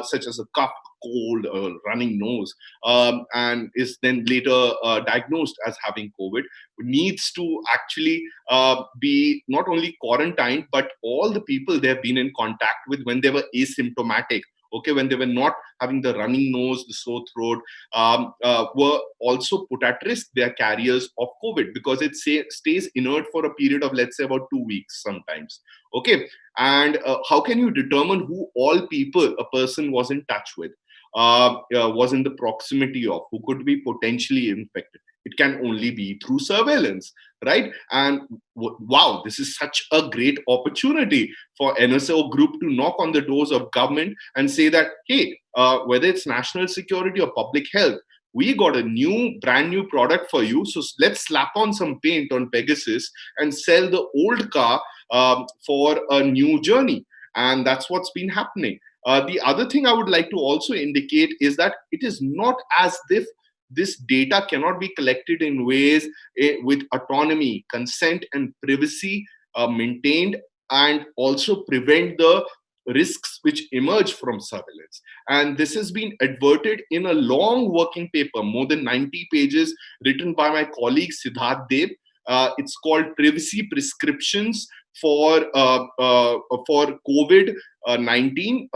such as a cough, cold, or running nose, and is then later diagnosed as having COVID, needs to actually be not only quarantined, but all the people they have been in contact with when they were asymptomatic okay, when they were not having the running nose, the sore throat, were also put at risk. They are carriers of COVID because it stays inert for a period of, let's say, about 2 weeks sometimes. Okay, and how can you determine who all people a person was in touch with, was in the proximity of, who could be potentially infected? It can only be through surveillance, right? And wow, this is such a great opportunity for NSO group to knock on the doors of government and say that, hey, whether it's national security or public health, we got a brand new product for you. So let's slap on some paint on Pegasus and sell the old car for a new journey. And that's what's been happening. The other thing I would like to also indicate is that it is not as if this data cannot be collected in ways with autonomy, consent, and privacy maintained, and also prevent the risks which emerge from surveillance. And this has been adverted in a long working paper, more than 90 pages, written by my colleague Siddharth Deb. It's called Privacy Prescriptions for COVID-19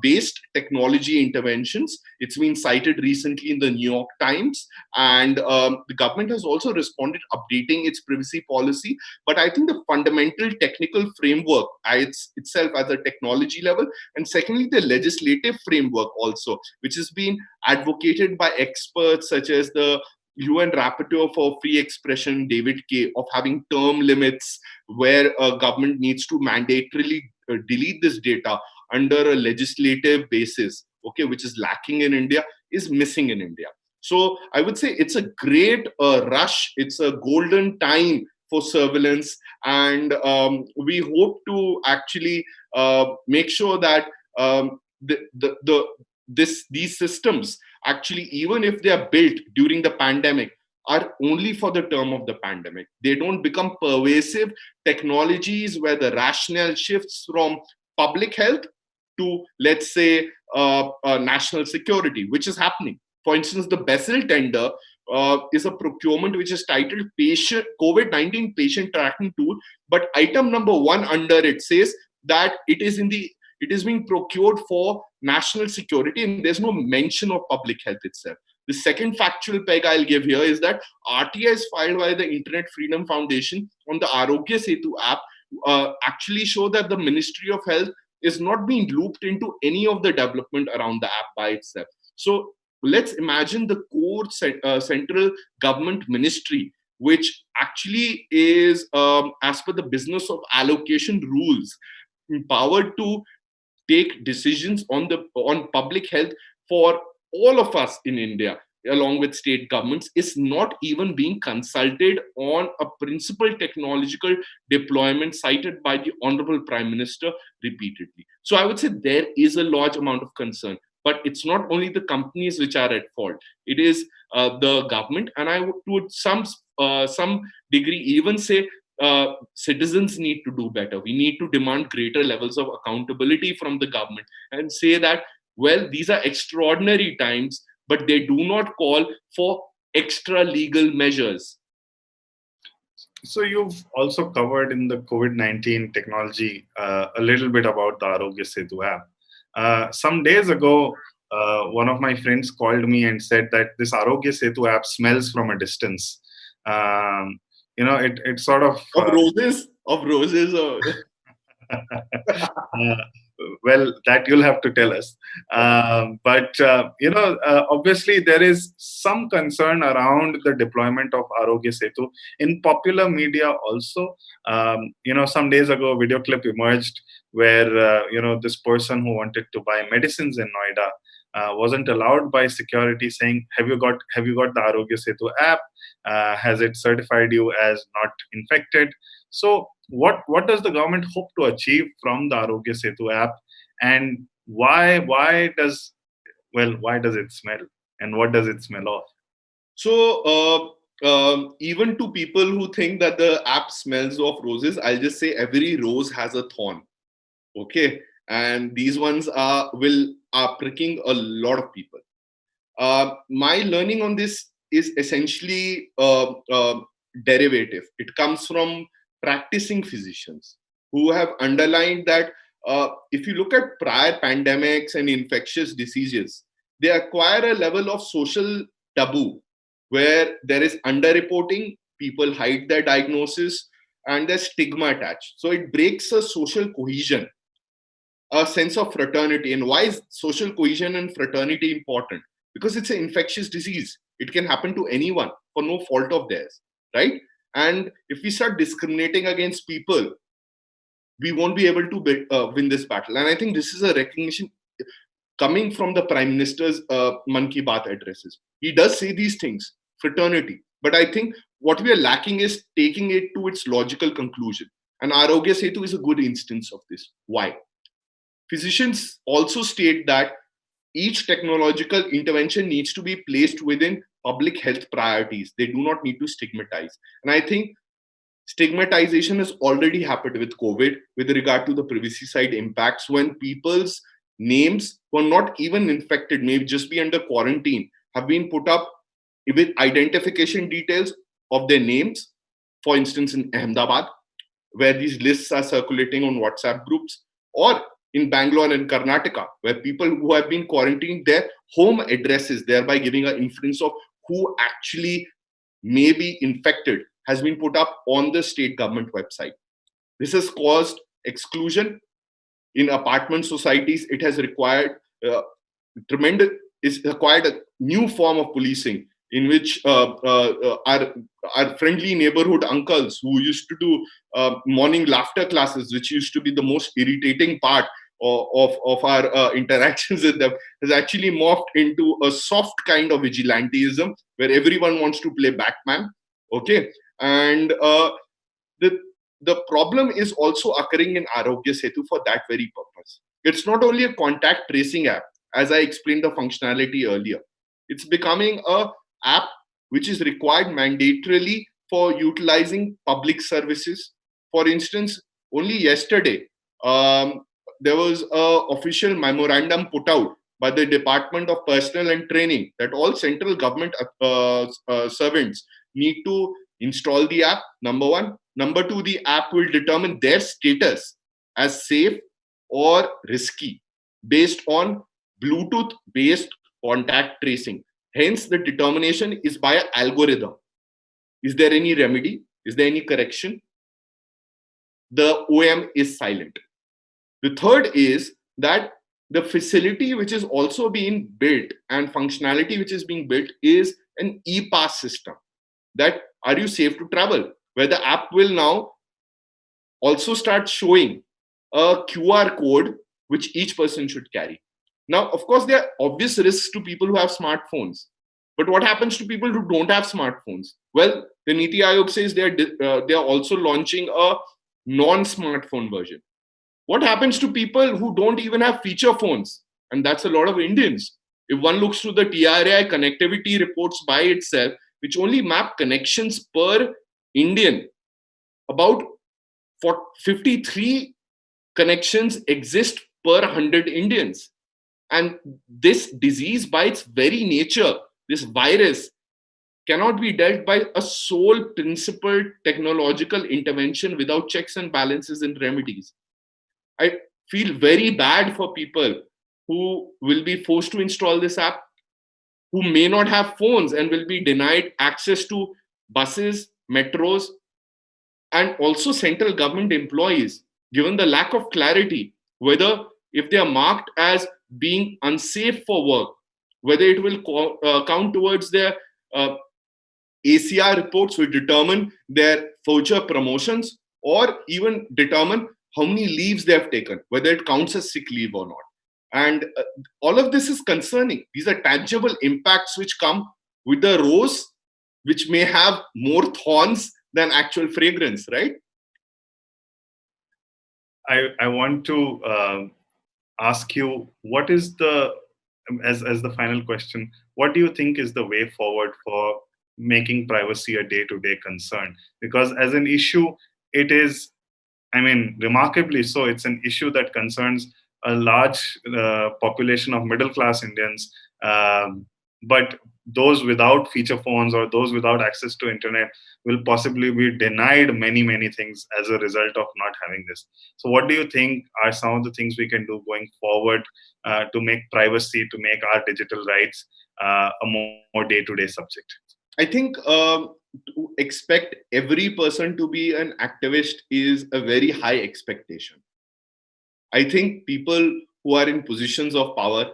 based technology interventions. It's been cited recently in the New York Times, and the government has also responded, updating its privacy policy. But I think the fundamental technical framework itself as a technology level, and secondly, the legislative framework also, which has been advocated by experts such as the UN Rapporteur for Free Expression, David Kay, of having term limits where a government needs to mandatorily delete this data under a legislative basis, okay, which is lacking in India, is missing in India. So I would say it's a great rush. It's a golden time for surveillance, and we hope to actually make sure that these systems, actually, even if they are built during the pandemic, are only for the term of the pandemic. They don't become pervasive technologies where the rationale shifts from public health to, let's say, national security, which is happening. For instance, the Bessel tender is a procurement which is titled patient COVID-19 patient tracking tool, but item number 1 under it says that it is being procured for national security, and there's no mention of public health itself. The second factual peg I'll give here is that RTIs filed by the Internet Freedom Foundation on the Arogya Setu app actually show that the Ministry of Health is not being looped into any of the development around the app by itself. So let's imagine the core central government ministry, which actually is, as per the business of allocation rules, empowered to take decisions on public health for all of us in India, along with state governments, is not even being consulted on a principal technological deployment cited by the Honorable Prime Minister repeatedly. So I would say there is a large amount of concern, but it's not only the companies which are at fault. It is the government, and I would to some degree even say citizens need to do better. We need to demand greater levels of accountability from the government and say that, well, these are extraordinary times, but they do not call for extra legal measures. So you've also covered in the COVID-19 technology a little bit about the Arogya Setu app. Some days ago, one of my friends called me and said that this Arogya Setu app smells from a distance. It sort of roses. Or well, that you'll have to tell us. But obviously there is some concern around the deployment of Arogya Setu in popular media also. Some days ago, a video clip emerged where this person who wanted to buy medicines in Noida wasn't allowed by security, saying, "Have you got the Arogya Setu app? Has it certified you as not infected?" So what does the government hope to achieve from the Arogya Setu app, and why does it smell, and what does it smell of? So even to people who think that the app smells of roses, I'll just say every rose has a thorn. Okay, and these ones are pricking a lot of people. My learning on this is essentially derivative. It comes from practicing physicians who have underlined that if you look at prior pandemics and infectious diseases, they acquire a level of social taboo where there is underreporting, people hide their diagnosis, and there's stigma attached. So it breaks a social cohesion, a sense of fraternity. And why is social cohesion and fraternity important? Because it's an infectious disease. It can happen to anyone for no fault of theirs, right? And if we start discriminating against people, we won't be able to win this battle. And I think this is a recognition coming from the Prime Minister's Man Ki Baat addresses. He does say these things, fraternity. But I think what we are lacking is taking it to its logical conclusion. And Arogya Setu is a good instance of this. Why? Physicians also state that each technological intervention needs to be placed within public health priorities. They do not need to stigmatize. And I think stigmatization has already happened with COVID with regard to the privacy side impacts when people's names who are not even infected, may just be under quarantine, have been put up with identification details of their names. For instance, in Ahmedabad, where these lists are circulating on WhatsApp groups, or in Bangalore and Karnataka, where people who have been quarantined, their home addresses, thereby giving an inference of who actually may be infected, has been put up on the state government website. This has caused exclusion in apartment societies. It has required tremendous, it's required a new form of policing in which our friendly neighborhood uncles who used to do morning laughter classes, which used to be the most irritating part of our interactions with them, has actually morphed into a soft kind of vigilantism where everyone wants to play Batman. Okay. And the the problem is also occurring in Arogya Setu for that very purpose. It's not only a contact tracing app, as I explained the functionality earlier. It's becoming a app which is required mandatorily for utilizing public services. For instance, only yesterday, there was a official memorandum put out by the Department of Personnel and Training that all central government servants need to install the app, number one. Number two, the app will determine their status as safe or risky based on Bluetooth based contact tracing. Hence, the determination is by an algorithm. Is there any remedy? Is there any correction? The OM is silent. The third is that the facility which is also being built and functionality which is being built is an e-pass system. That are you safe to travel? Where the app will now also start showing a QR code which each person should carry. Now, of course, there are obvious risks to people who have smartphones. But what happens to people who don't have smartphones? Well, the Niti Aayog says they are also launching a non-smartphone version. What happens to people who don't even have feature phones? And that's a lot of Indians. If one looks through the TRAI connectivity reports by itself, which only map connections per Indian, about 53 connections exist per 100 Indians. And this disease, by its very nature, this virus, cannot be dealt by a sole principled technological intervention without checks and balances and remedies. I feel very bad for people who will be forced to install this app, who may not have phones and will be denied access to buses, metros, and also central government employees, given the lack of clarity whether if they are marked as being unsafe for work, whether it will count towards their ACR reports, will determine their future promotions or even determine how many leaves they have taken, whether it counts as sick leave or not. And all of this is concerning. These are tangible impacts which come with the rose, which may have more thorns than actual fragrance, right? I want to ask you, what is the, as the final question, what do you think is the way forward for making privacy a day-to-day concern? Because as an issue, it is, I mean, remarkably so, it's an issue that concerns a large population of middle-class Indians. But those without feature phones or those without access to internet will possibly be denied many things as a result of not having this. So what do you think are some of the things we can do going forward to make privacy, to make our digital rights a more day-to-day subject? I think to expect every person to be an activist is a very high expectation. I think people who are in positions of power,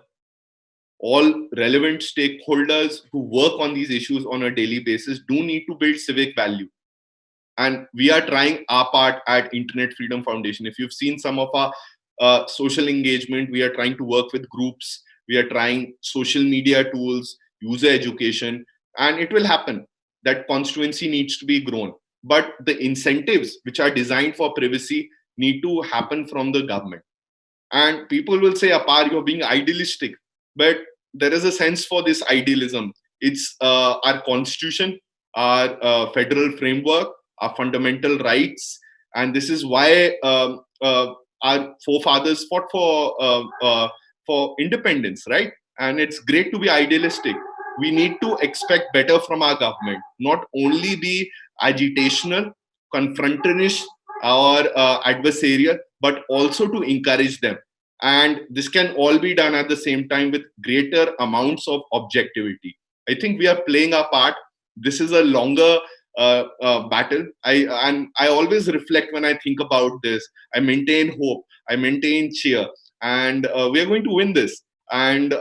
all relevant stakeholders who work on these issues on a daily basis, do need to build civic value. And we are trying our part at Internet Freedom Foundation. If you've seen some of our social engagement, we are trying to work with groups, we are trying social media tools, user education, and it will happen. That constituency needs to be grown. But the incentives which are designed for privacy need to happen from the government. And people will say, Apar, you're being idealistic. But there is a sense for this idealism. It's our constitution, our federal framework, our fundamental rights. And this is why our forefathers fought for independence, right? And it's great to be idealistic. We need to expect better from our government, not only be agitational, confrontational, or adversarial, but also to encourage them. And this can all be done at the same time with greater amounts of objectivity. I think we are playing our part. This is a longer battle. I always reflect when I think about this. I maintain hope. I maintain cheer, and we are going to win this. And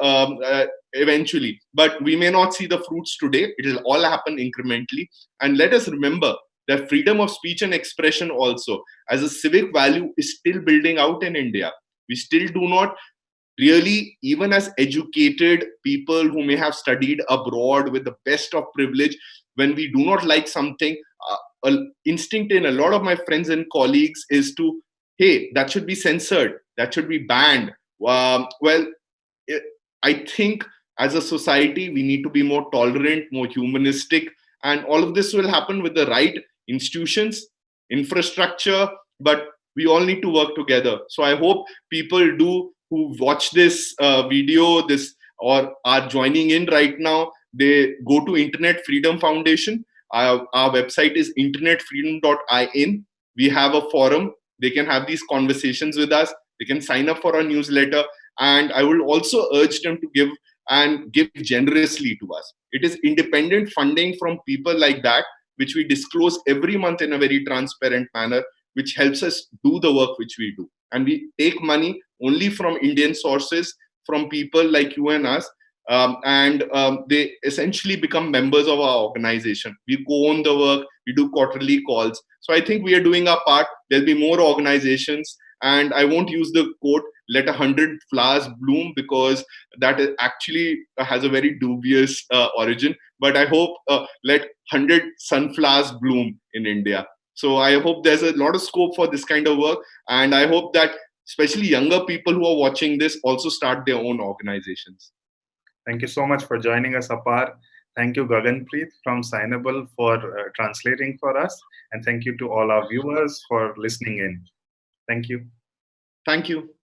eventually, but we may not see the fruits today. It will all happen incrementally. And let us remember that freedom of speech and expression also as a civic value is still building out in India. We still do not really, even as educated people who may have studied abroad with the best of privilege, when we do not like something, an instinct in a lot of my friends and colleagues is to, hey, that should be censored, that should be banned. Well, I think as a society, we need to be more tolerant, more humanistic, and all of this will happen with the right institutions, infrastructure, but we all need to work together. So I hope people do who watch this video, this or are joining in right now, they go to Internet Freedom Foundation. Our website is internetfreedom.in. We have a forum. They can have these conversations with us. They can sign up for our newsletter. And I will also urge them to give generously to us. It is independent funding from people like that, which we disclose every month in a very transparent manner, which helps us do the work which we do. And we take money only from Indian sources, from people like you and us. They essentially become members of our organization. We co-own the work, we do quarterly calls. So I think we are doing our part. There'll be more organizations. And I won't use the quote, let 100 flowers bloom, because that actually has a very dubious origin. But I hope let 100 sunflowers bloom in India. So I hope there's a lot of scope for this kind of work. And I hope that especially younger people who are watching this also start their own organizations. Thank you so much for joining us, Apar. Thank you, Gaganpreet from Signable, for translating for us. And thank you to all our viewers for listening in. Thank you. Thank you.